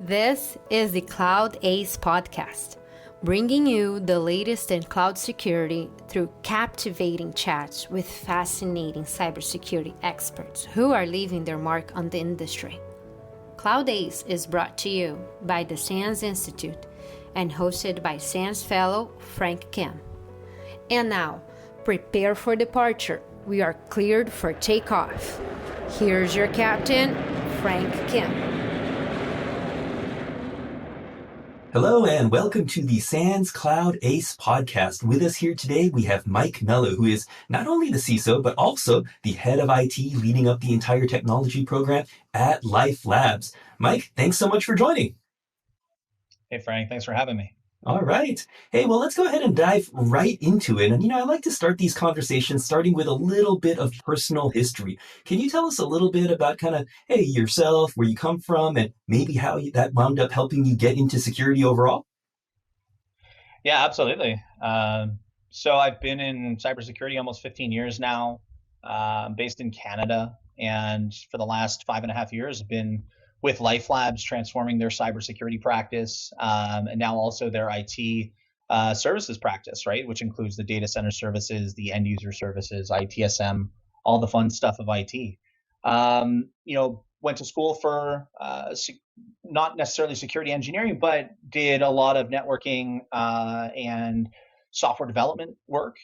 This is the Cloud Ace podcast, bringing you the latest in cloud security through captivating chats with fascinating cybersecurity experts who are leaving their mark on the industry. Cloud Ace is brought to you by the SANS Institute and hosted by SANS fellow Frank Kim. And now, prepare for departure. We are cleared for takeoff. Here's your captain, Frank Kim. Hello and welcome to the SANS Cloud Ace podcast. With us here today, we have Mike Melo, who is not only the CISO, but also the head of IT leading up the entire technology program at LifeLabs. Mike, thanks so much for joining. Hey, Frank, thanks for having me. All right. Hey, well, let's go ahead and dive right into it. And, I like to start these conversations starting with a little bit of personal history. Can you tell us a little bit about hey, yourself, where you come from, and maybe how that wound up helping you get into security overall? Yeah, absolutely. So I've been in cybersecurity almost 15 years now. I'm based in Canada. And for the last 5.5 years, I've been with LifeLabs, transforming their cybersecurity practice, and now also their IT services practice, right? Which includes the data center services, the end user services, ITSM, all the fun stuff of IT. Went to school for not necessarily security engineering, but did a lot of networking and software development work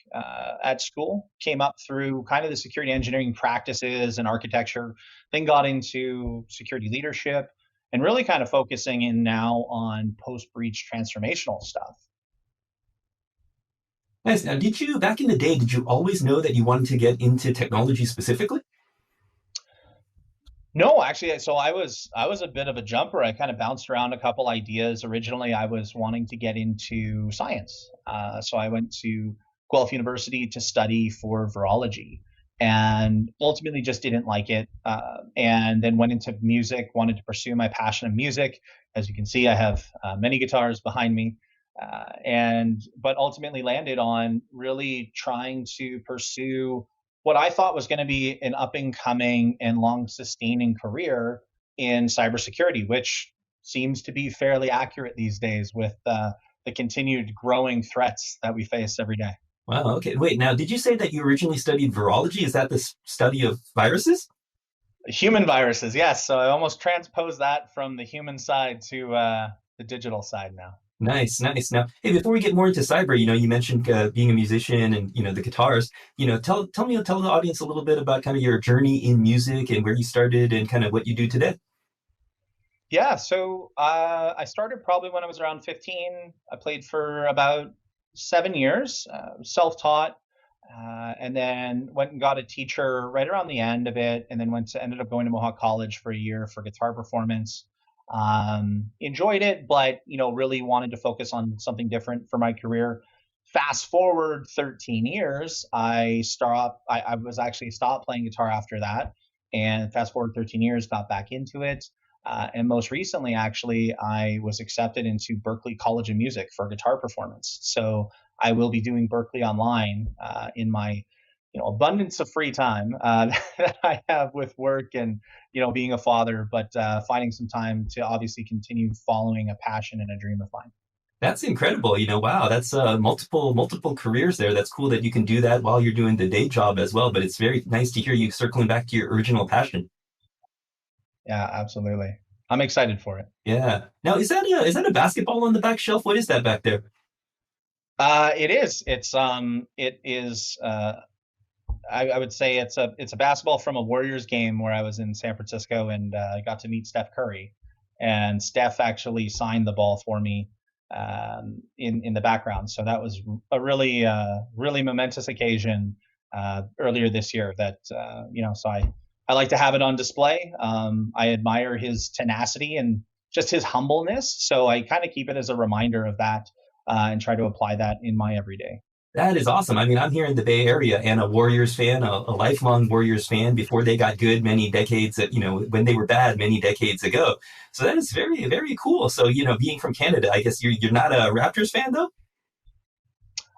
at school. Came up through kind of the security engineering practices and architecture, then got into security leadership and really kind of focusing in now on post-breach transformational stuff. Nice. Now, back in the day, did you always know that you wanted to get into technology specifically? No, actually, so I was a bit of a jumper. I kind of bounced around a couple ideas. Originally, I was wanting to get into science. So I went to Guelph University to study for virology and ultimately just didn't like it. And then went into music, wanted to pursue my passion of music. As you can see, I have many guitars behind me. But ultimately landed on really trying to pursue what I thought was going to be an up and coming and long sustaining career in cybersecurity, which seems to be fairly accurate these days with the continued growing threats that we face every day. Wow. Okay. Wait, now, did you say that you originally studied virology? Is that the study of viruses? Human viruses, yes. So I almost transposed that from the human side to the digital side now. Nice. Now, hey, before we get more into cyber, you mentioned being a musician and, the guitars. Tell the audience a little bit about kind of your journey in music and where you started and kind of what you do today. Yeah, so I started probably when I was around 15. I played for about 7 years, self-taught, and then went and got a teacher right around the end of it, and then ended up going to Mohawk College for a year for guitar performance. Enjoyed it, but really wanted to focus on something different for my career. Fast forward 13 years, I was actually stopped playing guitar after that, and fast forward 13 years, got back into it. And most recently, actually, I was accepted into Berklee College of Music for guitar performance. So I will be doing Berklee online in my abundance of free time that I have with work and being a father, but finding some time to obviously continue following a passion and a dream of mine. That's incredible. Wow, that's multiple careers there. That's cool that you can do that while you're doing the day job as well. But it's very nice to hear you circling back to your original passion. Yeah, absolutely. I'm excited for it. Yeah. Now, is that a basketball on the back shelf? What is that back there? It is. It is. I would say it's a basketball from a Warriors game where I was in San Francisco and I got to meet Steph Curry, and Steph actually signed the ball for me in the background. So that was a really momentous occasion earlier this year. That so I like to have it on display. I admire his tenacity and just his humbleness. So I kind of keep it as a reminder of that and try to apply that in my everyday. That is awesome. I mean, I'm here in the Bay Area and a Warriors fan, a lifelong Warriors fan before they got good many decades, when they were bad many decades ago. So that is very, very cool. So, being from Canada, I guess you're not a Raptors fan though?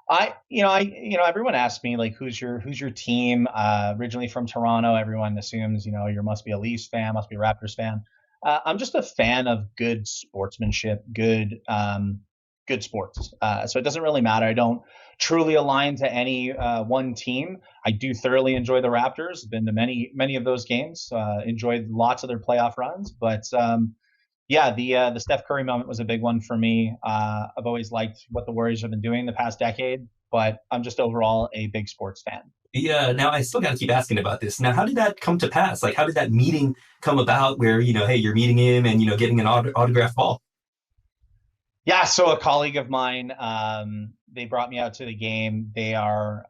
Everyone asks me like, who's your team? Originally from Toronto, everyone assumes, you must be a Leafs fan, must be a Raptors fan. I'm just a fan of good sportsmanship, good sports. So it doesn't really matter. I don't truly align to any one team. I do thoroughly enjoy the Raptors. Been to many of those games. Enjoyed lots of their playoff runs. But yeah, the Steph Curry moment was a big one for me. I've always liked what the Warriors have been doing the past decade, but I'm just overall a big sports fan. Yeah, now I still got to keep asking about this. Now, how did that come to pass? Like, how did that meeting come about where, hey, you're meeting him and, getting an autograph ball? Yeah, so a colleague of mine, they brought me out to the game. They're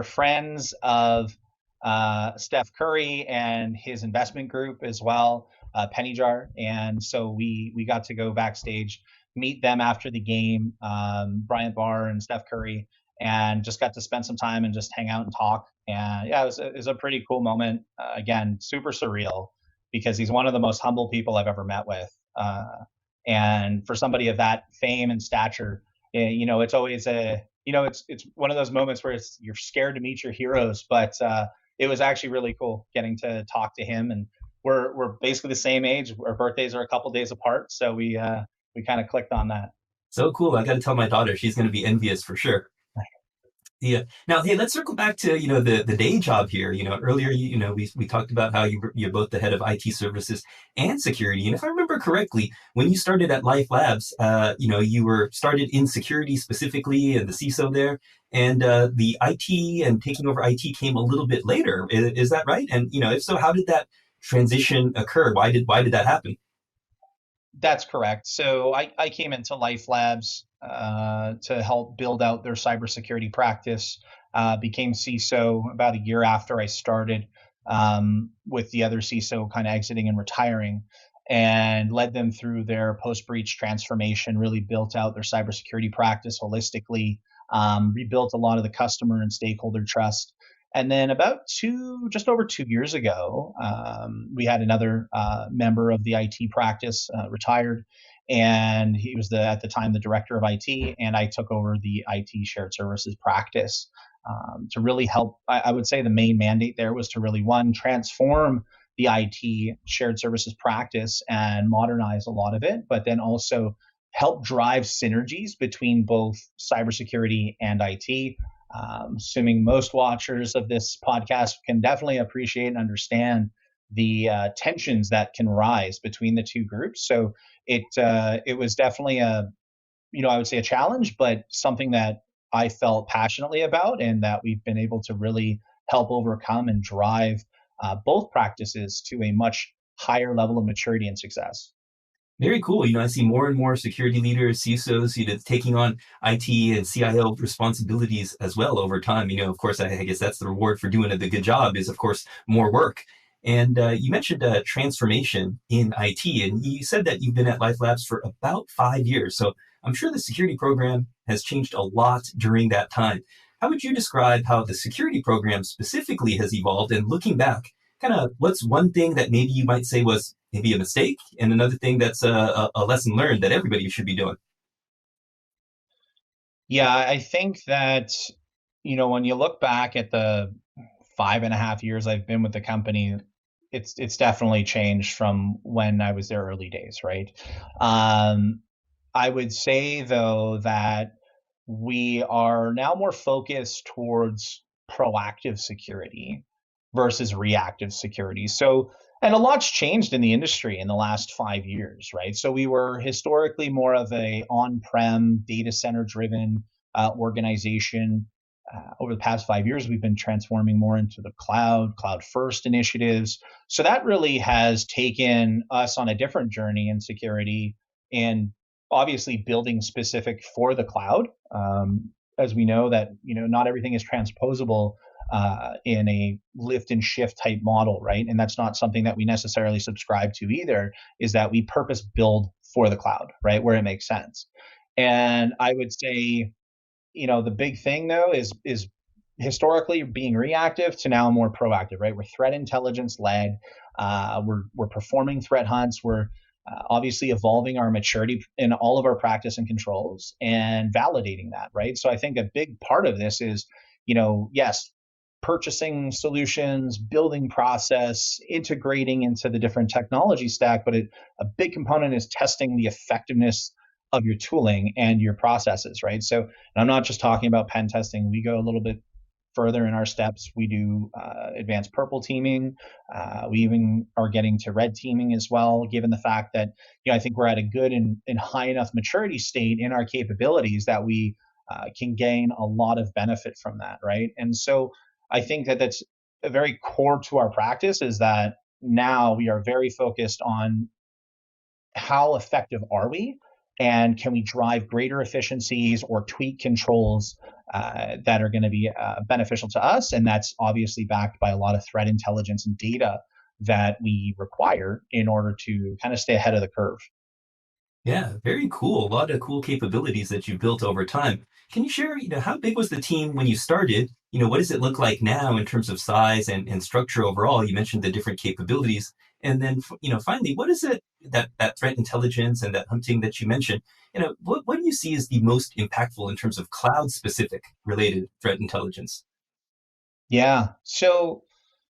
friends of Steph Curry and his investment group as well, Penny Jar, and so we got to go backstage, meet them after the game, Bryant Barr and Steph Curry, and just got to spend some time and just hang out and talk. And yeah, it was a pretty cool moment. Again, super surreal because he's one of the most humble people I've ever met with. And for somebody of that fame and stature, it's always it's one of those moments where you're scared to meet your heroes, but it was actually really cool getting to talk to him. And we're basically the same age. Our birthdays are a couple days apart, so we kind of clicked on that. So cool. I got to tell my daughter, she's going to be envious for sure. Yeah. Now, hey, let's circle back to the day job here. Earlier, we talked about how you're both the head of IT services and security. And if I remember correctly, when you started at LifeLabs, you were started in security specifically, and the CISO there, and the IT and taking over IT came a little bit later. Is that right? And if so, how did that transition occur? Why did that happen? That's correct. So I came into LifeLabs to help build out their cybersecurity practice. Became CISO about a year after I started, with the other CISO kind of exiting and retiring, and led them through their post-breach transformation. Really built out their cybersecurity practice holistically, rebuilt a lot of the customer and stakeholder trust. And then just over 2 years ago, we had another member of the IT practice retired, and he was at the time the director of IT, and I took over the IT shared services practice to really help. I would say the main mandate there was to really, one, transform the IT shared services practice and modernize a lot of it, but then also help drive synergies between both cybersecurity and IT. Assuming most watchers of this podcast can definitely appreciate and understand the tensions that can rise between the two groups. So it was definitely I would say a challenge, but something that I felt passionately about, and that we've been able to really help overcome and drive both practices to a much higher level of maturity and success. Very cool. I see more and more security leaders, CISOs, taking on IT and CIO responsibilities as well over time. Of course, I guess that's the reward for doing the good job is, of course, more work. And you mentioned transformation in IT, and you said that you've been at LifeLabs for about 5 years. So I'm sure the security program has changed a lot during that time. How would you describe how the security program specifically has evolved? And looking back, kind of what's one thing that maybe you might say was maybe a mistake, and another thing that's a lesson learned that everybody should be doing? Yeah, I think that, when you look back at the 5.5 years I've been with the company, it's definitely changed from when I was there early days, right? Um, I would say though that we are now more focused towards proactive security versus reactive security. So, and a lot's changed in the industry in the last 5 years, right? So we were historically more of a on-prem data center driven organization. Over the past 5 years, we've been transforming more into the cloud first initiatives. So that really has taken us on a different journey in security, and obviously building specific for the cloud. As we know that, not everything is transposable in a lift and shift type model, right? And that's not something that we necessarily subscribe to either, is that we purpose build for the cloud, right? Where it makes sense. And I would say, the big thing though is historically being reactive to now more proactive, right? We're threat intelligence led. We're performing threat hunts. We're obviously evolving our maturity in all of our practice and controls and validating that, right? So I think a big part of this is, yes, purchasing solutions, building process, integrating into the different technology stack, but a big component is testing the effectiveness of your tooling and your processes, right? So, and I'm not just talking about pen testing. We go a little bit further in our steps. We do advanced purple teaming. We even are getting to red teaming as well, given the fact that, I think we're at a good and high enough maturity state in our capabilities that we can gain a lot of benefit from that, right? And so I think that that's a very core to our practice, is that now we are very focused on how effective are we, and can we drive greater efficiencies or tweak controls that are going to be beneficial to us. And that's obviously backed by a lot of threat intelligence and data that we require in order to kind of stay ahead of the curve. Yeah, very cool. A lot of cool capabilities that you've built over time. Can you share, how big was the team when you started? What does it look like now in terms of size and structure overall? You mentioned the different capabilities. And then, finally, what is it that threat intelligence and that hunting that you mentioned, what do you see as the most impactful in terms of cloud specific related threat intelligence? Yeah. So,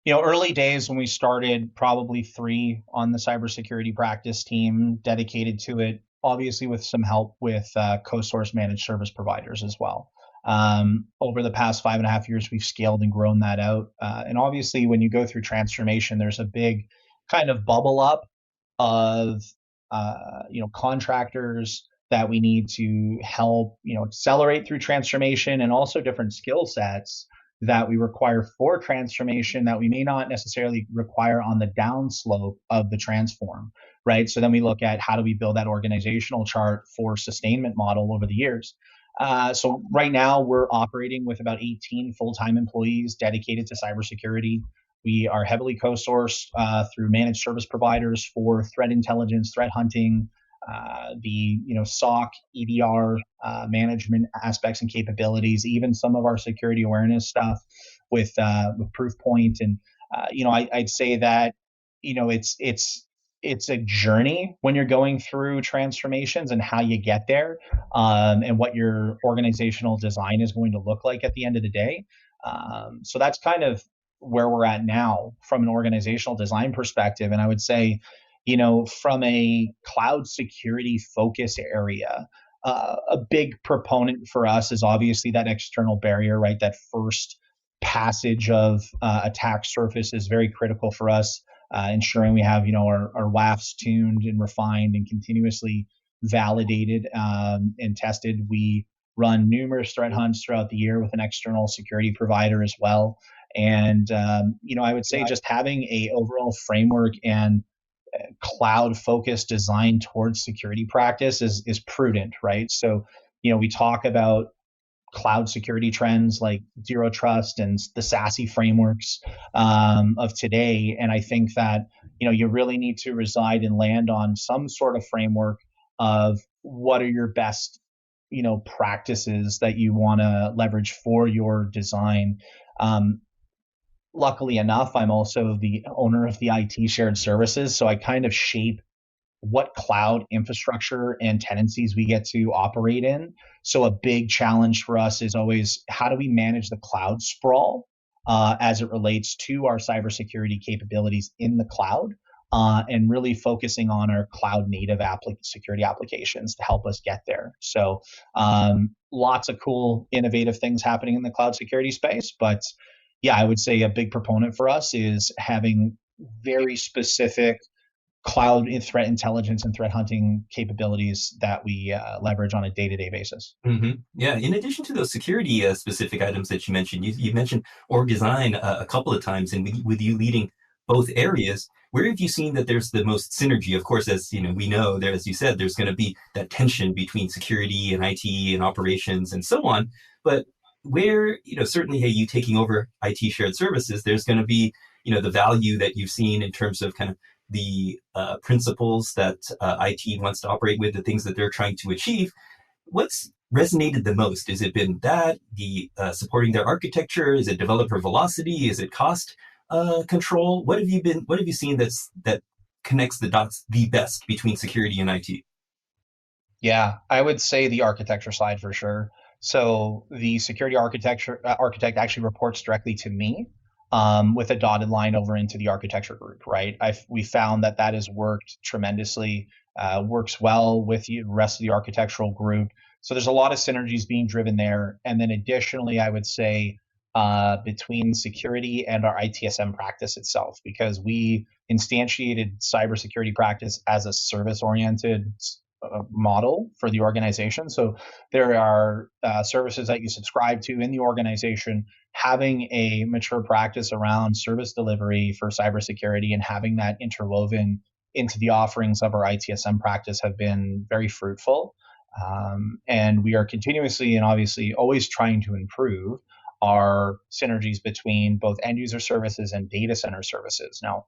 early days when we started, probably 3 on the cybersecurity practice team dedicated to it, obviously with some help with co-source managed service providers as well. Over the past 5.5 years, we've scaled and grown that out. And obviously, when you go through transformation, there's a big kind of bubble up of contractors that we need to help accelerate through transformation, and also different skill sets that we require for transformation that we may not necessarily require on the downslope of the transform, right? So then we look at how do we build that organizational chart for sustainment model over the years. So right now we're operating with about 18 full-time employees dedicated to cybersecurity. We are heavily co-sourced through managed service providers for threat intelligence, threat hunting, the SOC, EDR management aspects and capabilities, even some of our security awareness stuff with Proofpoint. And I'd say that it's a journey when you're going through transformations, and how you get there, and what your organizational design is going to look like at the end of the day. So that's kind of where we're at now from an organizational design perspective. And I would say, from a cloud security focus area, a big proponent for us is obviously that external barrier, right? That first passage of attack surface is very critical for us, ensuring we have, our WAFs tuned and refined and continuously validated and tested. We run numerous threat hunts throughout the year with an external security provider as well. And, I would say just having a overall framework and cloud focused design towards security practice is prudent, right? So, we talk about cloud security trends like zero trust and the SASE frameworks of today. And I think that, you really need to reside and land on some sort of framework of what are your best, practices that you want to leverage for your design. Luckily enough, I'm also the owner of the IT shared services. So I kind of shape what cloud infrastructure and tenancies we get to operate in. So a big challenge for us is always, how do we manage the cloud sprawl as it relates to our cybersecurity capabilities in the cloud, and really focusing on our cloud native security applications to help us get there. So lots of cool, innovative things happening in the cloud security space. But yeah, I would say a big proponent for us is having very specific cloud threat intelligence and threat hunting capabilities that we leverage on a day-to-day basis. Mm-hmm. Yeah. In addition to those security specific items that you mentioned, you mentioned org design a couple of times, and with you leading both areas, where have you seen that there's the most synergy? Of course, as we know, there, as you said, there's going to be that tension between security and IT and operations and so on. But where, certainly, hey, you taking over IT shared services, there's going to be, the value that you've seen in terms of kind of the principles that IT wants to operate with, the things that they're trying to achieve. What's resonated the most? Has it been that, the supporting their architecture? Is it developer velocity? Is it cost control? What have you seen that connects the dots the best between security and IT? Yeah, I would say the architecture side for sure. So the security architect actually reports directly to me, with a dotted line over into the architecture group, right? We found that that has worked tremendously, works well with the rest of the architectural group. So there's a lot of synergies being driven there. And then additionally, I would say between security and our ITSM practice itself, because we instantiated cybersecurity practice as a service-oriented model for the organization. So there are services that you subscribe to in the organization. Having a mature practice around service delivery for cybersecurity and having that interwoven into the offerings of our ITSM practice have been very fruitful. And we are continuously and obviously always trying to improve our synergies between both end user services and data center services. Now,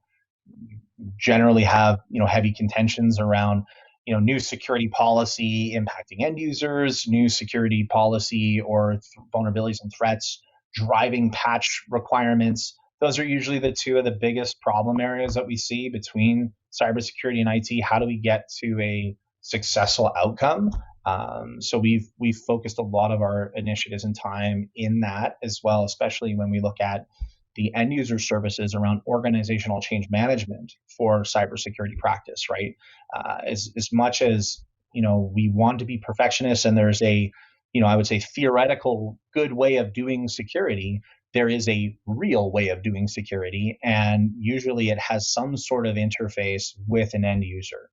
generally have heavy contentions around new security policy impacting end users, new security policy or vulnerabilities and threats driving patch requirements. Those are usually the two of the biggest problem areas that we see between cybersecurity and IT. How do we get to a successful outcome? So we've focused a lot of our initiatives and time in that as well, especially when we look at the end user services around organizational change management for cybersecurity practice, right? As much as we want to be perfectionists, and there's a I would say theoretical good way of doing security, there is a real way of doing security, and usually it has some sort of interface with an end user.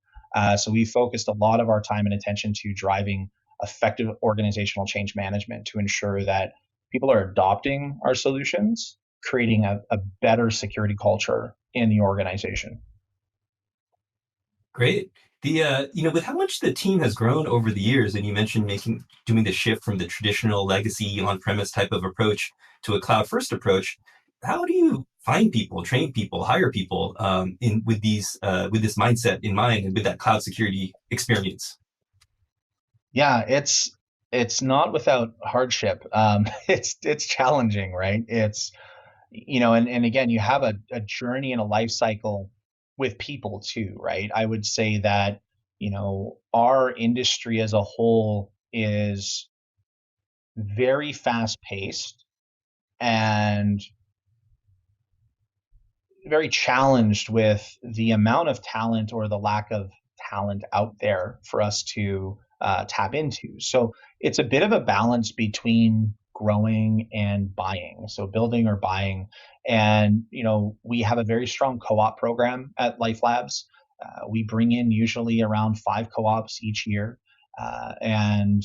So we focused a lot of our time and attention to driving effective organizational change management to ensure that people are adopting our solutions, creating a better security culture in the organization. Great. With how much the team has grown over the years, and you mentioned doing the shift from the traditional legacy on-premise type of approach to a cloud-first approach, how do you find people, train people, hire people with this mindset in mind and with that cloud security experience? Yeah, it's not without hardship. It's challenging, right? It's and again, you have a journey and a life cycle with people too, right? I would say that, our industry as a whole is very fast paced and very challenged with the amount of talent or the lack of talent out there for us to tap into. So it's a bit of a balance between growing and buying. So building or buying. And, we have a very strong co-op program at LifeLabs. We bring in usually around 5 co-ops each year. And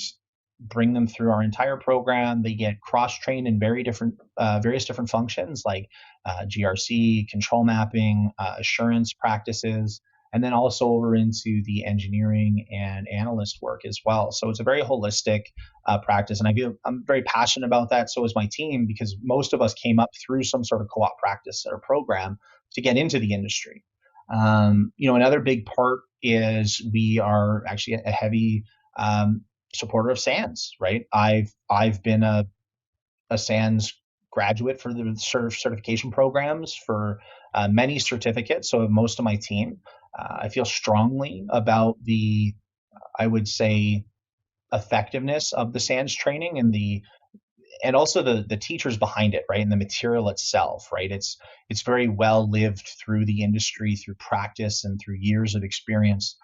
bring them through our entire program. They get cross-trained in various different functions like GRC, control mapping, assurance practices, and then also over into the engineering and analyst work as well. So it's a very holistic practice, and I'm very passionate about that. So is my team, because most of us came up through some sort of co-op practice or program to get into the industry. Another big part is we are actually a heavy supporter of SANS, right? I've been a SANS graduate for the certification programs for many certificates. So most of my team, I feel strongly about I would say, effectiveness of the SANS training and also the teachers behind it, right? And the material itself, right? It's very well lived through the industry, through practice, and through years of experience.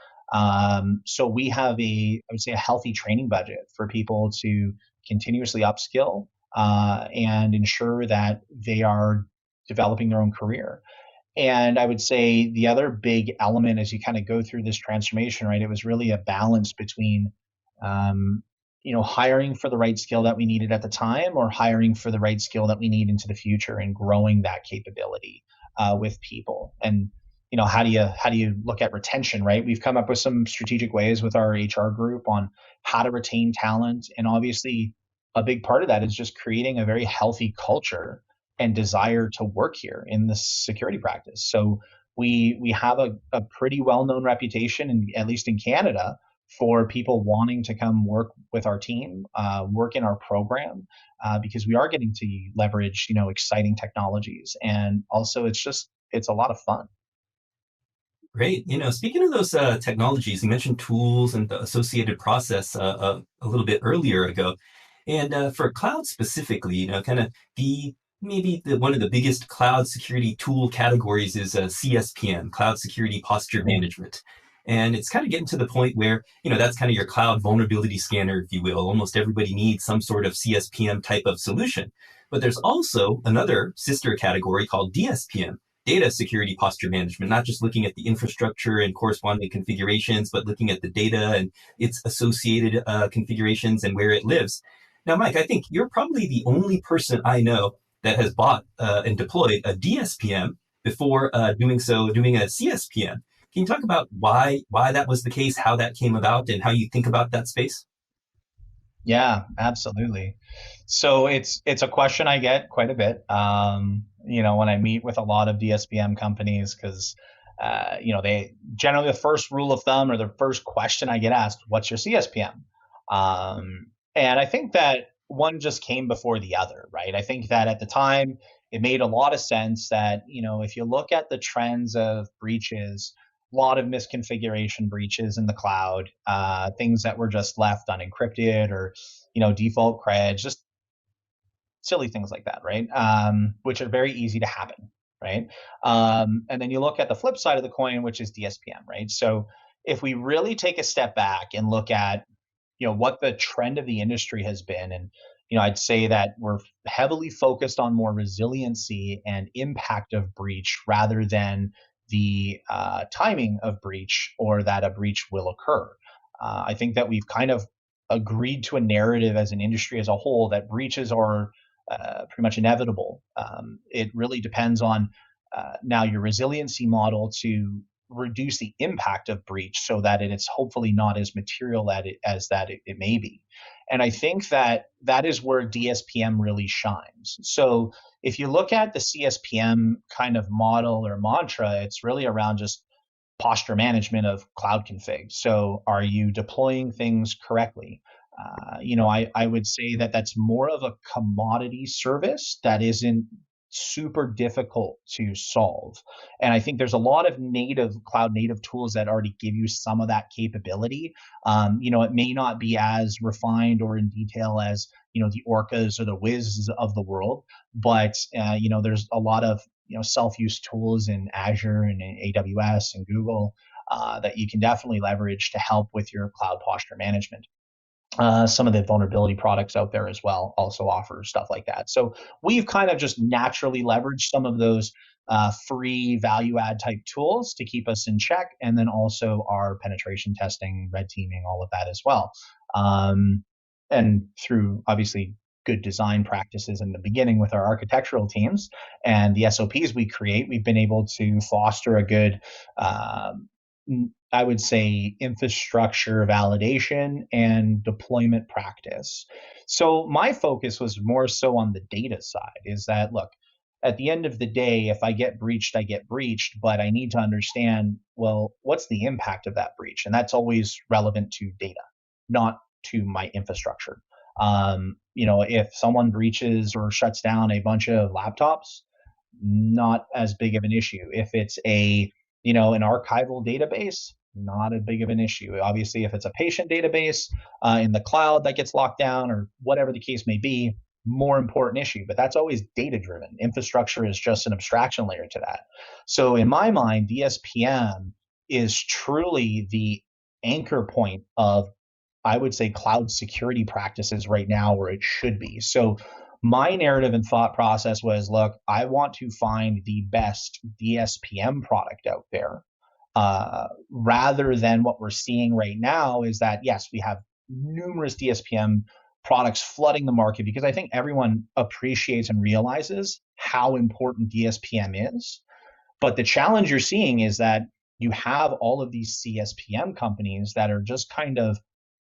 So we have I would say, a healthy training budget for people to continuously upskill and ensure that they are developing their own career. And I would say the other big element as you kind of go through this transformation, right? It was really a balance between, hiring for the right skill that we needed at the time, or hiring for the right skill that we need into the future, and growing that capability with people. And how do you look at retention, right? We've come up with some strategic ways with our HR group on how to retain talent, and obviously a big part of that is just creating a very healthy culture and desire to work here in the security practice. So we have a pretty well-known reputation, at least in Canada, for people wanting to come work with our team, work in our program, because we are getting to leverage exciting technologies, and also it's a lot of fun. Great. Speaking of those technologies, you mentioned tools and the associated process a little bit earlier ago. And for cloud specifically, kind of one of the biggest cloud security tool categories is CSPM, Cloud Security Posture Management. And it's kind of getting to the point where, that's kind of your cloud vulnerability scanner, if you will. Almost everybody needs some sort of CSPM type of solution. But there's also another sister category called DSPM, Data Security Posture Management, not just looking at the infrastructure and corresponding configurations, but looking at the data and its associated configurations and where it lives. Now, Mike, I think you're probably the only person I know that has bought and deployed a DSPM before doing a CSPM. Can you talk about why that was the case, how that came about, and how you think about that space? Yeah, absolutely. So it's a question I get quite a bit. When I meet with a lot of DSPM companies, because they generally, the first rule of thumb or the first question I get asked, "What's your CSPM?" And I think that one just came before the other, right? I think that at the time it made a lot of sense that if you look at the trends of breaches, a lot of misconfiguration breaches in the cloud, things that were just left unencrypted or default creds, just silly things like that, right? Which are very easy to happen, right? And then you look at the flip side of the coin, which is DSPM, right? So if we really take a step back and look at what the trend of the industry has been, and I'd say that we're heavily focused on more resiliency and impact of breach rather than the timing of breach or that a breach will occur. I think that we've kind of agreed to a narrative as an industry as a whole that breaches are pretty much inevitable. It really depends on now your resiliency model to reduce the impact of breach so that it's hopefully not as material as it may be. And I think that that is where DSPM really shines. So if you look at the CSPM kind of model or mantra, it's really around just posture management of cloud config. So are you deploying things correctly? I would say that that's more of a commodity service that isn't super difficult to solve. And I think there's a lot of cloud native tools that already give you some of that capability. It may not be as refined or in detail as, the Orcas or the Wiz of the world, but, there's a lot of, self-use tools in Azure and in AWS and Google that you can definitely leverage to help with your cloud posture management. Some of the vulnerability products out there as well also offer stuff like that. So we've kind of just naturally leveraged some of those free value add type tools to keep us in check, and then also our penetration testing, red teaming, all of that as well. And through obviously good design practices in the beginning with our architectural teams and the SOPs we create, we've been able to foster a good I would say infrastructure validation and deployment practice. So my focus was more so on the data side, is that, look, at the end of the day, if I get breached, I get breached, but I need to understand, well, what's the impact of that breach? And that's always relevant to data, not to my infrastructure. If someone breaches or shuts down a bunch of laptops, not as big of an issue. If it's an archival database, not as big of an issue. Obviously, if it's a patient database in the cloud that gets locked down or whatever the case may be, more important issue. But that's always data driven. Infrastructure is just an abstraction layer to that. So in my mind, DSPM is truly the anchor point of, I would say, cloud security practices right now where it should be. So my narrative and thought process was, look, I want to find the best DSPM product out there, rather than what we're seeing right now is that, yes, we have numerous DSPM products flooding the market because I think everyone appreciates and realizes how important DSPM is. But the challenge you're seeing is that you have all of these CSPM companies that are just kind of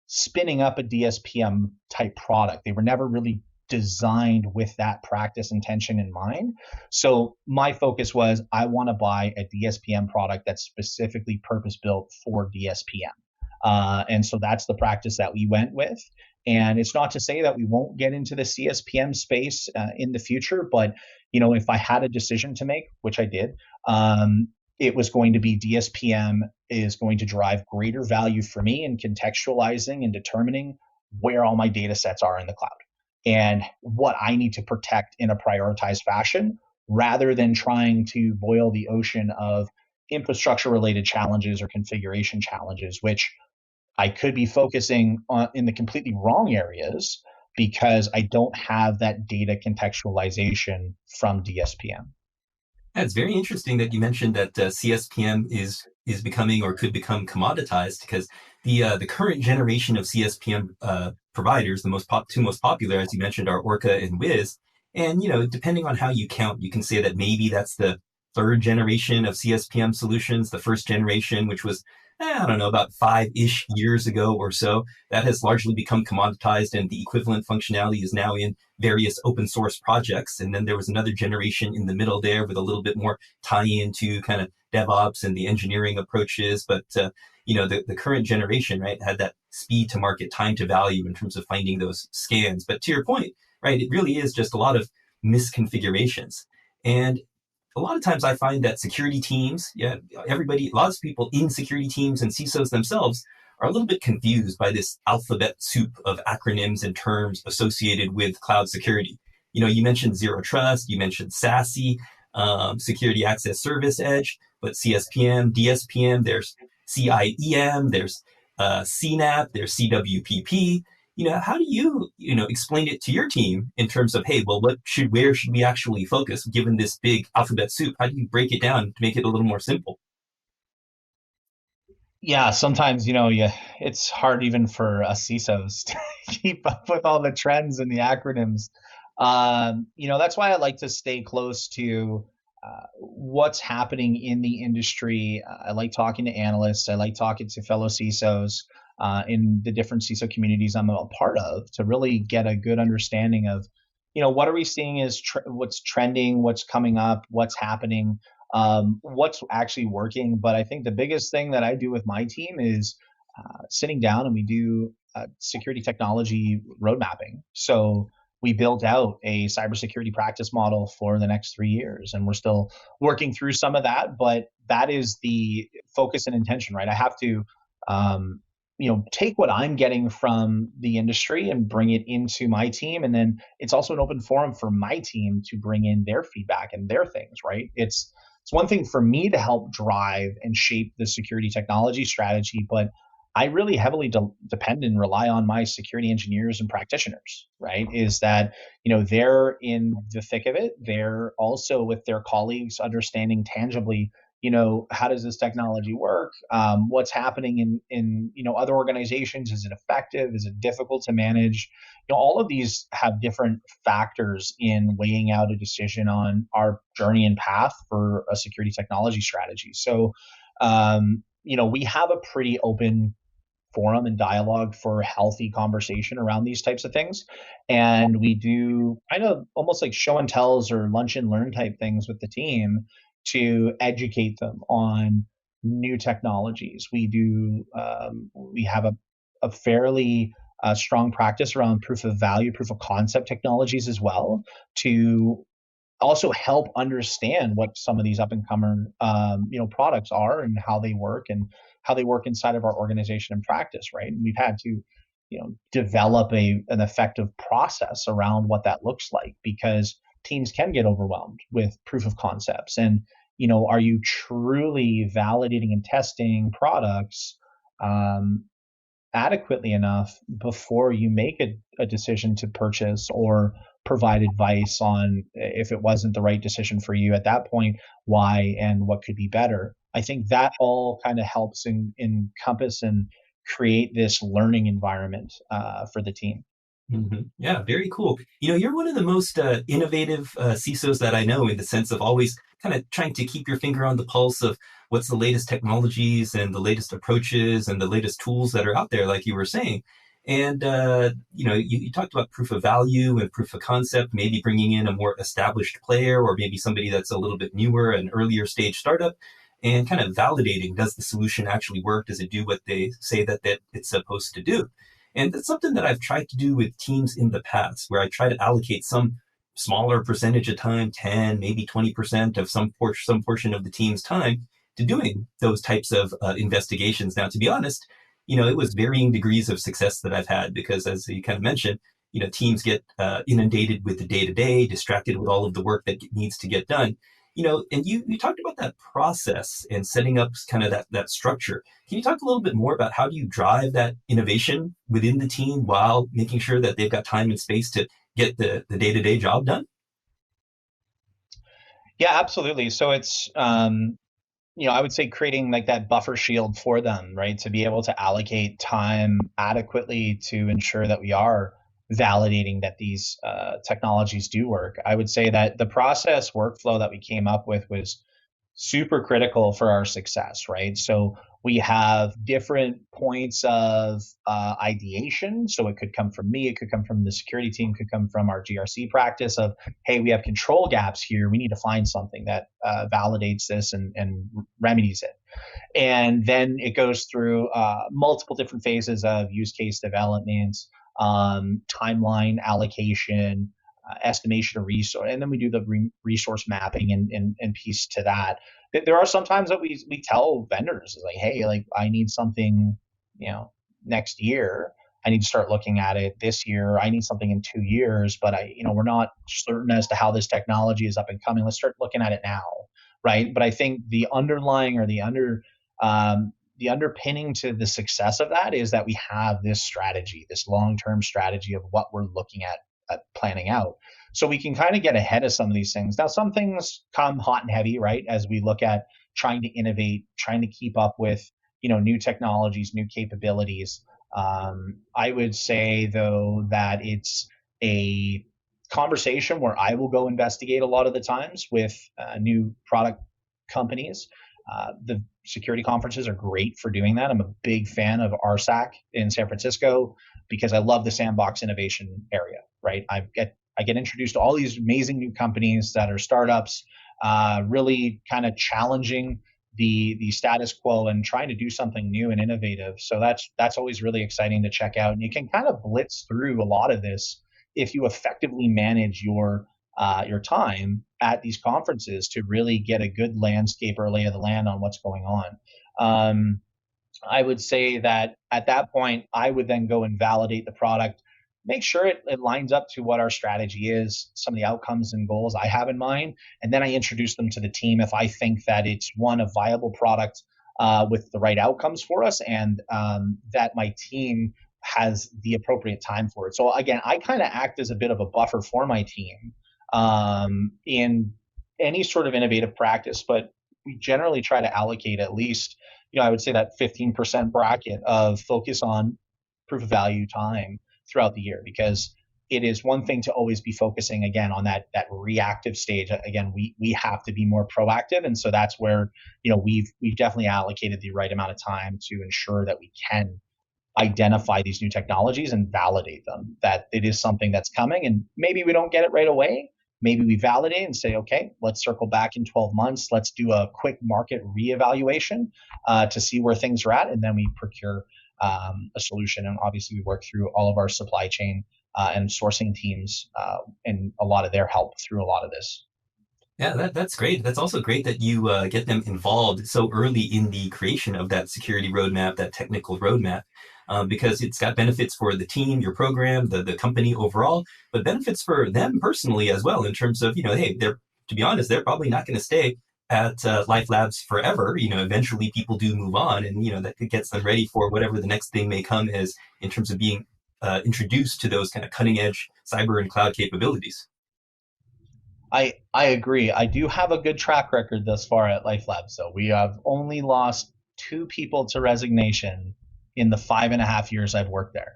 spinning up a DSPM type product. They were never really designed with that practice intention in mind. So my focus was, I want to buy a DSPM product that's specifically purpose built for DSPM. And so that's the practice that we went with. And it's not to say that we won't get into the CSPM space in the future, but if I had a decision to make, which I did, it was going to be DSPM is going to drive greater value for me in contextualizing and determining where all my data sets are in the cloud. and what I need to protect in a prioritized fashion, rather than trying to boil the ocean of infrastructure related challenges or configuration challenges, which I could be focusing on in the completely wrong areas because I don't have that data contextualization from DSPM. Yeah, it's very interesting that you mentioned that CSPM is becoming or could become commoditized, because the current generation of CSPM providers, the two most popular, as you mentioned, are Orca and Wiz. And depending on how you count, you can say that maybe that's the third generation of CSPM solutions. The first generation, which was I don't know, about 5-ish years ago or so, that has largely become commoditized, and the equivalent functionality is now in various open source projects. And then there was another generation in the middle there with a little bit more tie into kind of DevOps and the engineering approaches. But, the current generation, right, had that speed to market, time to value in terms of finding those scans. But to your point, right, it really is just a lot of misconfigurations. And a lot of times I find that security teams, lots of people in security teams and CISOs themselves are a little bit confused by this alphabet soup of acronyms and terms associated with cloud security. You mentioned zero trust, you mentioned SASE, security access service edge, but CSPM, DSPM, there's CIEM, there's CNAP, there's CWPP. How do you explain it to your team in terms of, hey, well, where should we actually focus given this big alphabet soup? How do you break it down to make it a little more simple? Yeah, sometimes it's hard even for us CISOs to keep up with all the trends and the acronyms. That's why I like to stay close to what's happening in the industry. I like talking to analysts. I like talking to fellow CISOs in the different CISO communities I'm a part of, to really get a good understanding of, what are we seeing as what's trending, what's coming up, what's happening, what's actually working. But I think the biggest thing that I do with my team is sitting down, and we do security technology road mapping. So we built out a cybersecurity practice model for the next 3 years, and we're still working through some of that. But that is the focus and intention, right? I have to, take what I'm getting from the industry and bring it into my team, and then it's also an open forum for my team to bring in their feedback and their things, right? It's one thing for me to help drive and shape the security technology strategy, but I really heavily depend and rely on my security engineers and practitioners, right? Is that, they're in the thick of it. They're also with their colleagues understanding tangibly, how does this technology work? What's happening in other organizations? Is it effective? Is it difficult to manage? All of these have different factors in weighing out a decision on our journey and path for a security technology strategy. So, we have a pretty open forum and dialogue for healthy conversation around these types of things. And we do kind of almost like show and tells or lunch and learn type things with the team to educate them on new technologies. We have a fairly strong practice around proof of value, proof of concept technologies as well, to also help understand what some of these up and coming products are, and how they work, and how they work inside of our organization and practice, right? And we've had to develop an effective process around what that looks like, because teams can get overwhelmed with proof of concepts. And are you truly validating and testing products adequately enough before you make a decision to purchase or provide advice on, if it wasn't the right decision for you at that point, why and what could be better? I think that all kind of helps encompass and create this learning environment for the team. Mm-hmm. Yeah, very cool. You're one of the most innovative CISOs that I know, in the sense of always kind of trying to keep your finger on the pulse of what's the latest technologies and the latest approaches and the latest tools that are out there, like you were saying. And, you talked about proof of value and proof of concept, maybe bringing in a more established player, or maybe somebody that's a little bit newer, an earlier stage startup, and kind of validating, does the solution actually work? Does it do what they say that it's supposed to do? And that's something that I've tried to do with teams in the past, where I try to allocate some smaller percentage of time, 10, maybe 20% of some portion of the team's time, to doing those types of investigations. Now, to be honest, it was varying degrees of success that I've had, because, as you kind of mentioned, teams get inundated with the day-to-day, distracted with all of the work that needs to get done. And you talked about that process and setting up kind of that structure. Can you talk a little bit more about how do you drive that innovation within the team while making sure that they've got time and space to get the day-to-day job done? Yeah, absolutely. So it's I would say creating like that buffer shield for them, right? To be able to allocate time adequately to ensure that we are validating that these technologies do work. I would say that the process workflow that we came up with was super critical for our success, right? So we have different points of ideation. So it could come from me, it could come from the security team, could come from our GRC practice of, hey, we have control gaps here. We need to find something that validates this and remedies it. And then it goes through multiple different phases of use case development, timeline allocation, estimation of resource, and then we do the resource mapping and piece to that. There are some times that we tell vendors like, hey, like I need something, next year. I need to start looking at it this year. I need something in 2 years, but we're not certain as to how this technology is up and coming. Let's start looking at it now, right? But I think the underlying or the underpinning to the success of that is that we have this strategy, this long-term strategy of what we're looking at planning out. So we can kind of get ahead of some of these things. Now, some things come hot and heavy, right? As we look at trying to innovate, trying to keep up with, new technologies, new capabilities. I would say though that it's a conversation where I will go investigate a lot of the times with new product companies. The security conferences are great for doing that. I'm a big fan of RSAC in San Francisco because I love the sandbox innovation area, right? I get introduced to all these amazing new companies that are startups, really kind of challenging the status quo and trying to do something new and innovative. So that's always really exciting to check out. And you can kind of blitz through a lot of this if you effectively manage your time at these conferences to really get a good landscape or lay of the land on what's going on. I would say that at that point, I would then go and validate the product, make sure it lines up to what our strategy is, some of the outcomes and goals I have in mind, and then I introduce them to the team if I think that it's a viable product with the right outcomes for us, and that my team has the appropriate time for it. So again, I kind of act as a bit of a buffer for my team in any sort of innovative practice, but we generally try to allocate at least, I would say that 15% bracket of focus on proof of value time throughout the year, because it is one thing to always be focusing again on that reactive stage. Again, we have to be more proactive, and so that's where we've definitely allocated the right amount of time to ensure that we can identify these new technologies and validate them, that it is something that's coming, and maybe we don't get it right away. Maybe we validate and say, okay, let's circle back in 12 months. Let's do a quick market reevaluation to see where things are at, and then we procure a solution. And obviously, we work through all of our supply chain and sourcing teams and a lot of their help through a lot of this. Yeah, that's great. That's also great that you get them involved so early in the creation of that security roadmap, that technical roadmap, because it's got benefits for the team, your program, the company overall, but benefits for them personally as well in terms of, hey, to be honest, they're probably not going to stay at LifeLabs forever. Eventually people do move on, and, that gets them ready for whatever the next thing may come as in terms of being introduced to those kind of cutting edge cyber and cloud capabilities. I agree. I do have a good track record thus far at LifeLabs. So we have only lost 2 people to resignation in the 5.5 years I've worked there.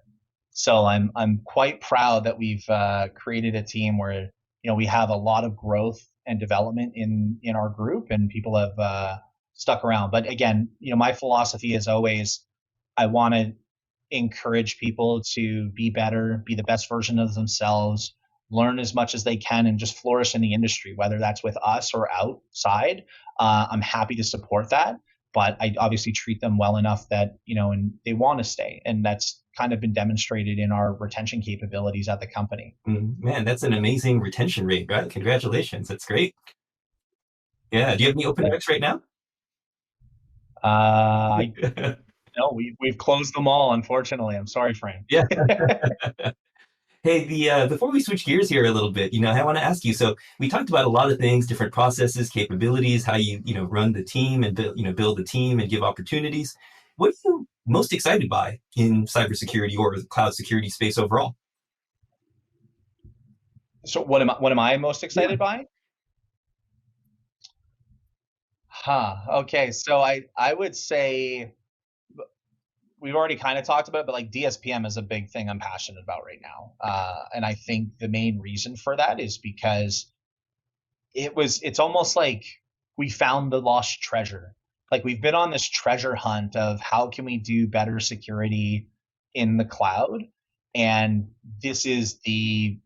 So I'm quite proud that we've created a team where we have a lot of growth and development in our group, and people have stuck around. But again, my philosophy is always I want to encourage people to be better, be the best version of themselves, learn as much as they can, and just flourish in the industry, whether that's with us or outside. I'm happy to support that, but I obviously treat them well enough that, and they want to stay. And that's kind of been demonstrated in our retention capabilities at the company. Man, that's an amazing retention rate, right? Congratulations. That's great. Yeah. Do you have any open recs right now? No, we've closed them all, unfortunately. I'm sorry, Frank. Yeah. Hey, the before we switch gears here a little bit, I want to ask you. So we talked about a lot of things, different processes, capabilities, how you run the team and build the team and give opportunities. What are you most excited by in cybersecurity or the cloud security space overall? So what am I most Yeah. excited by? Huh. Okay. So I would say we've already kind of talked about it, but like DSPM is a big thing I'm passionate about right now. And I think the main reason for that is because it's almost like we found the lost treasure. Like we've been on this treasure hunt of how can we do better security in the cloud. And this is we've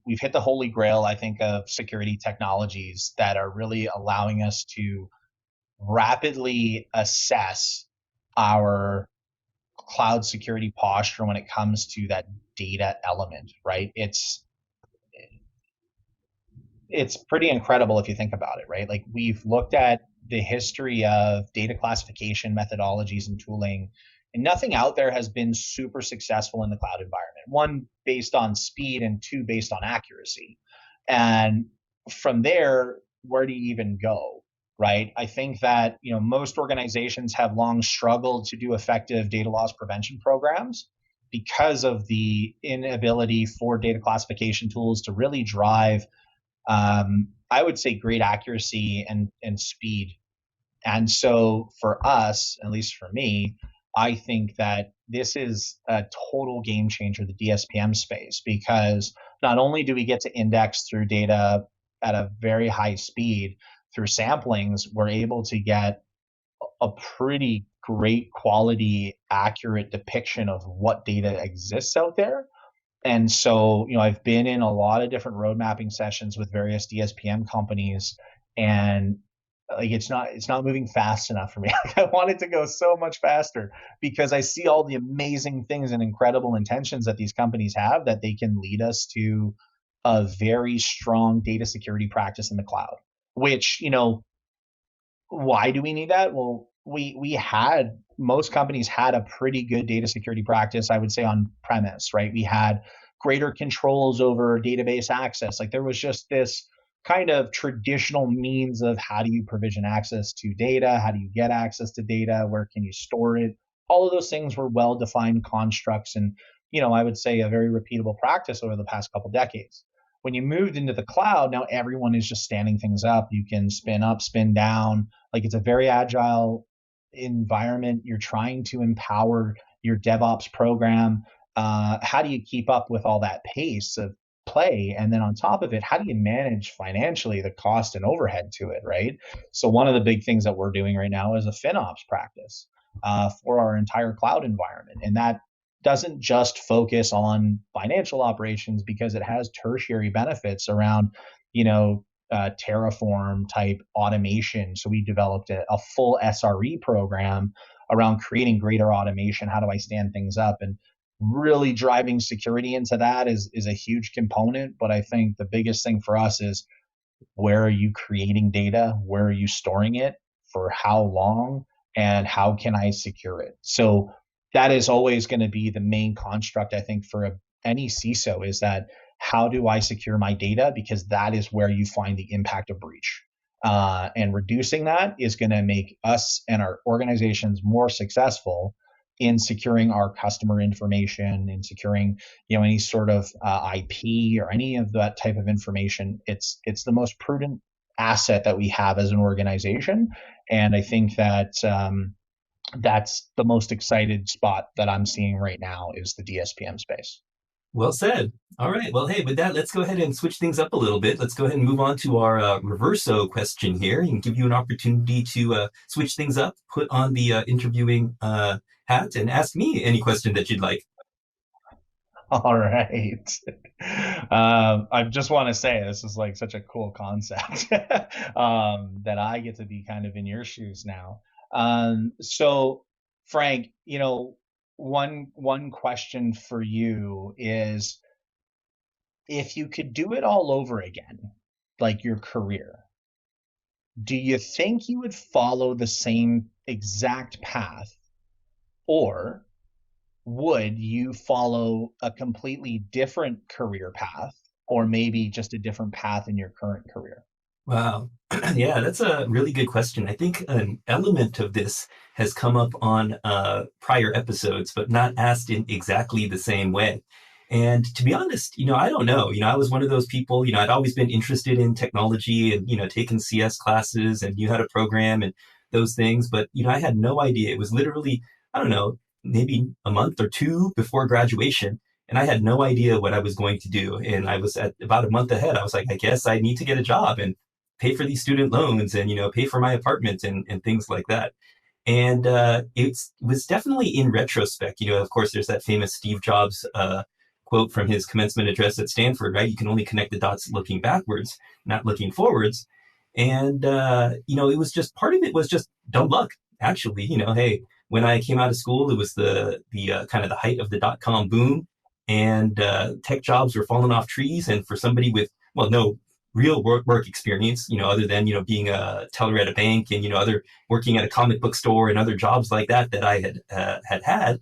hit the holy grail, I think, of security technologies that are really allowing us to rapidly assess our cloud security posture when it comes to that data element, right? It's pretty incredible if you think about it, right? Like we've looked at the history of data classification methodologies and tooling, and nothing out there has been super successful in the cloud environment. One, based on speed, and two, based on accuracy. And from there, where do you even go? Right. I think that, most organizations have long struggled to do effective data loss prevention programs because of the inability for data classification tools to really drive, I would say, great accuracy and speed. And so for us, at least for me, I think that this is a total game changer, the DSPM space, because not only do we get to index through data at a very high speed through samplings, we're able to get a pretty great quality, accurate depiction of what data exists out there. And so, I've been in a lot of different road mapping sessions with various DSPM companies, and like it's not moving fast enough for me. I want it to go so much faster because I see all the amazing things and incredible intentions that these companies have that they can lead us to a very strong data security practice in the cloud. Which, why do we need that? Well, we had most companies had a pretty good data security practice, I would say, on premise, right? We had greater controls over database access. Like there was just this kind of traditional means of how do you provision access to data, how do you get access to data, where can you store it? All of those things were well defined constructs, and I would say a very repeatable practice over the past couple decades. When you moved into the cloud, now everyone is just standing things up. You can spin up, spin down. Like it's a very agile environment. You're trying to empower your DevOps program. How do you keep up with all that pace of play? And then on top of it, how do you manage financially the cost and overhead to it, right? So one of the big things that we're doing right now is a FinOps practice for our entire cloud environment. And that doesn't just focus on financial operations because it has tertiary benefits around, Terraform type automation. So we developed a full SRE program around creating greater automation. How do I stand things up? And really driving security into that is a huge component. But I think the biggest thing for us is, where are you creating data? Where are you storing it? For how long? And how can I secure it? So that is always going to be the main construct, I think, for any CISO, is that how do I secure my data? Because that is where you find the impact of breach. And reducing that is going to make us and our organizations more successful in securing our customer information, in securing any sort of IP or any of that type of information. It's the most prudent asset that we have as an organization, and I think that that's the most excited spot that I'm seeing right now is the DSPM space. Well said. All right. Well, hey, with that, let's go ahead and switch things up a little bit. Let's go ahead and move on to our reverso question here and give you an opportunity to switch things up, put on the interviewing hat, and ask me any question that you'd like. All right. I just want to say this is like such a cool concept that I get to be kind of in your shoes now. So, Frank, one question for you is, if you could do it all over again, like your career, do you think you would follow the same exact path, or would you follow a completely different career path, or maybe just a different path in your current career? Wow. Yeah, that's a really good question. I think an element of this has come up on prior episodes, but not asked in exactly the same way. And to be honest, I don't know. I was one of those people, I'd always been interested in technology and, taken CS classes and knew how to program and those things. But, I had no idea. It was literally, I don't know, maybe a month or two before graduation. And I had no idea what I was going to do. And I was at about a month ahead. I was like, I guess I need to get a job and pay for these student loans and pay for my apartment and things like that. And it was definitely in retrospect. Of course, there's that famous Steve Jobs quote from his commencement address at Stanford, right? You can only connect the dots looking backwards, not looking forwards. And it was just part of it was just dumb luck. Actually, hey, when I came out of school, it was the kind of the height of the dot-com boom, and tech jobs were falling off trees. And for somebody with no real work experience, other than being a teller at a bank and other working at a comic book store and other jobs like that I had,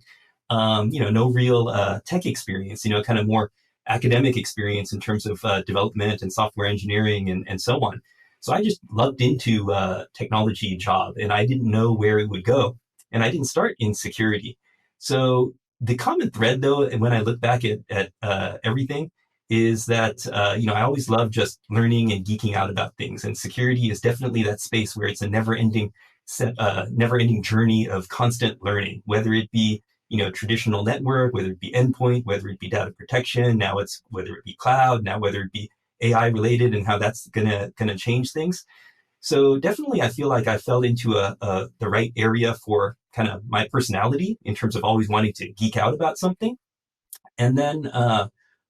no real tech experience, kind of more academic experience in terms of development and software engineering and so on. So I just lugged into a technology job and I didn't know where it would go. And I didn't start in security. So the common thread, though, when I look back at everything, is that I always love just learning and geeking out about things, and security is definitely that space where it's a never-ending journey of constant learning, whether it be traditional network, whether it be endpoint, whether it be data protection. Now it's whether it be cloud. Now whether it be AI related and how that's gonna change things. So definitely, I feel like I fell into the right area for kind of my personality in terms of always wanting to geek out about something. And then,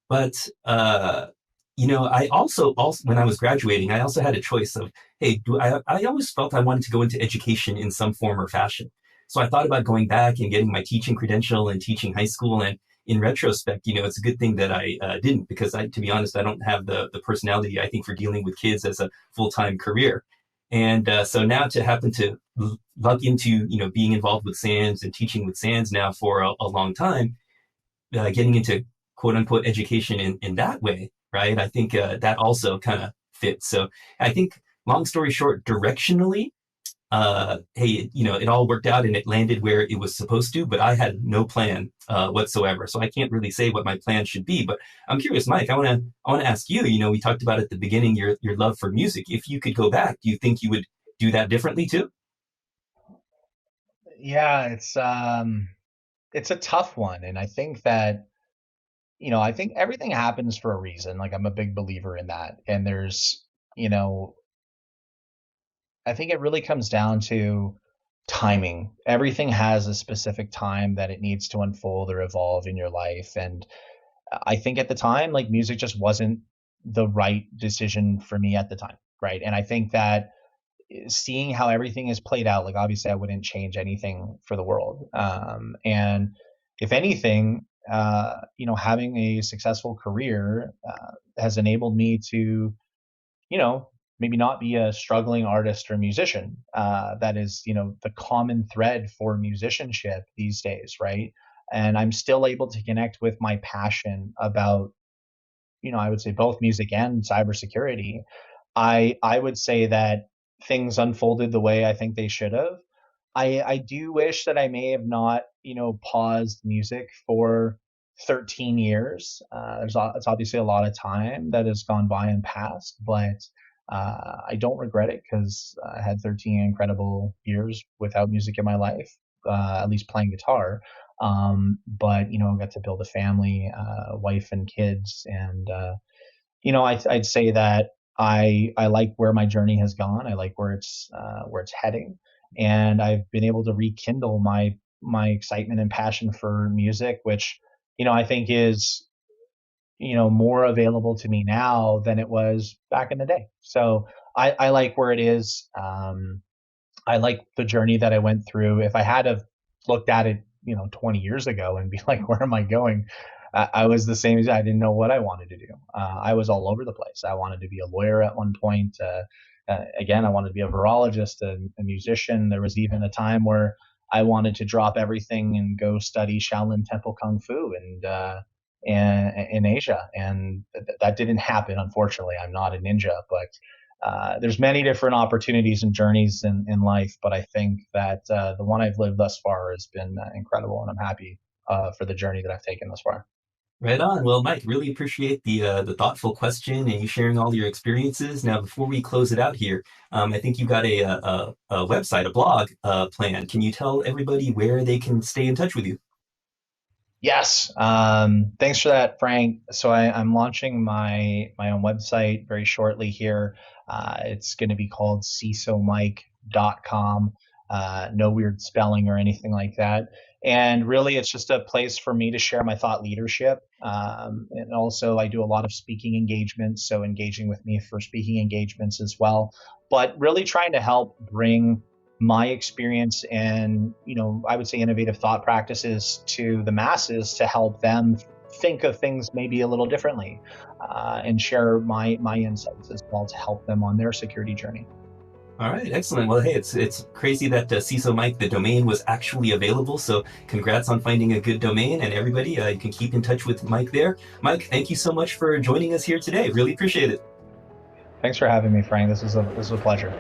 but I also when I was graduating, I also had a choice of, hey, I always felt I wanted to go into education in some form or fashion. So I thought about going back and getting my teaching credential and teaching high school. And in retrospect, it's a good thing that I didn't, because to be honest, I don't have the personality, I think, for dealing with kids as a full-time career. And so now to happen to lug into, being involved with SANS and teaching with SANS now for a long time, getting into quote unquote education in that way, right? I think that also kind of fits. So I think, long story short, directionally, hey, it all worked out and it landed where it was supposed to, but I had no plan whatsoever. So I can't really say what my plan should be. But I'm curious, Mike, I want to ask you, we talked about at the beginning your love for music. If you could go back, do you think you would do that differently too? Yeah, it's a tough one, and I think that I think everything happens for a reason. Like, I'm a big believer in that. And you know, I think it really comes down to timing. Everything has a specific time that it needs to unfold or evolve in your life. And I think at the time, like, music just wasn't the right decision for me at the time. Right. And I think that seeing how everything is played out, like, obviously I wouldn't change anything for the world. And if anything, having a successful career has enabled me to, you know, maybe not be a struggling artist or musician. That is, the common thread for musicianship these days, right? And I'm still able to connect with my passion about, I would say both music and cybersecurity. I would say that things unfolded the way I think they should have. I do wish that I may have not, paused music for 13 years. It's obviously a lot of time that has gone by and passed, but I don't regret it, because I had 13 incredible years without music in my life, at least playing guitar. But I got to build a family, wife and kids, and I'd say that I like where my journey has gone. I like where it's heading, and I've been able to rekindle my excitement and passion for music, which I think is more available to me now than it was back in the day. So I like where it is. I like the journey that I went through. If I had have looked at it, 20 years ago and be like, where am I going? I was the same as I didn't know what I wanted to do. I was all over the place. I wanted to be a lawyer at one point. Again, I wanted to be a virologist, a musician. There was even a time where I wanted to drop everything and go study Shaolin Temple Kung Fu in Asia, and that didn't happen. Unfortunately, I'm not a ninja, but there's many different opportunities and journeys in life. But I think that the one I've lived thus far has been incredible, and I'm happy for the journey that I've taken thus far. Right on. Well, Mike, really appreciate the thoughtful question and you sharing all your experiences. Now, before we close it out here, I think you got a website, a blog plan. Can you tell everybody where they can stay in touch with you? Yes. Thanks for that, Frank. So I'm launching my own website very shortly here. It's going to be called CISOMike.com. No weird spelling or anything like that. And really, it's just a place for me to share my thought leadership. And also, I do a lot of speaking engagements, so engaging with me for speaking engagements as well. But really trying to help bring my experience and, I would say innovative thought practices to the masses to help them think of things maybe a little differently, and share my insights as well to help them on their security journey. All right, excellent. Well, hey, it's crazy that CISO Mike, the domain was actually available. So congrats on finding a good domain. And everybody, you can keep in touch with Mike there. Mike, thank you so much for joining us here today. Really appreciate it. Thanks for having me, Frank. This is a pleasure.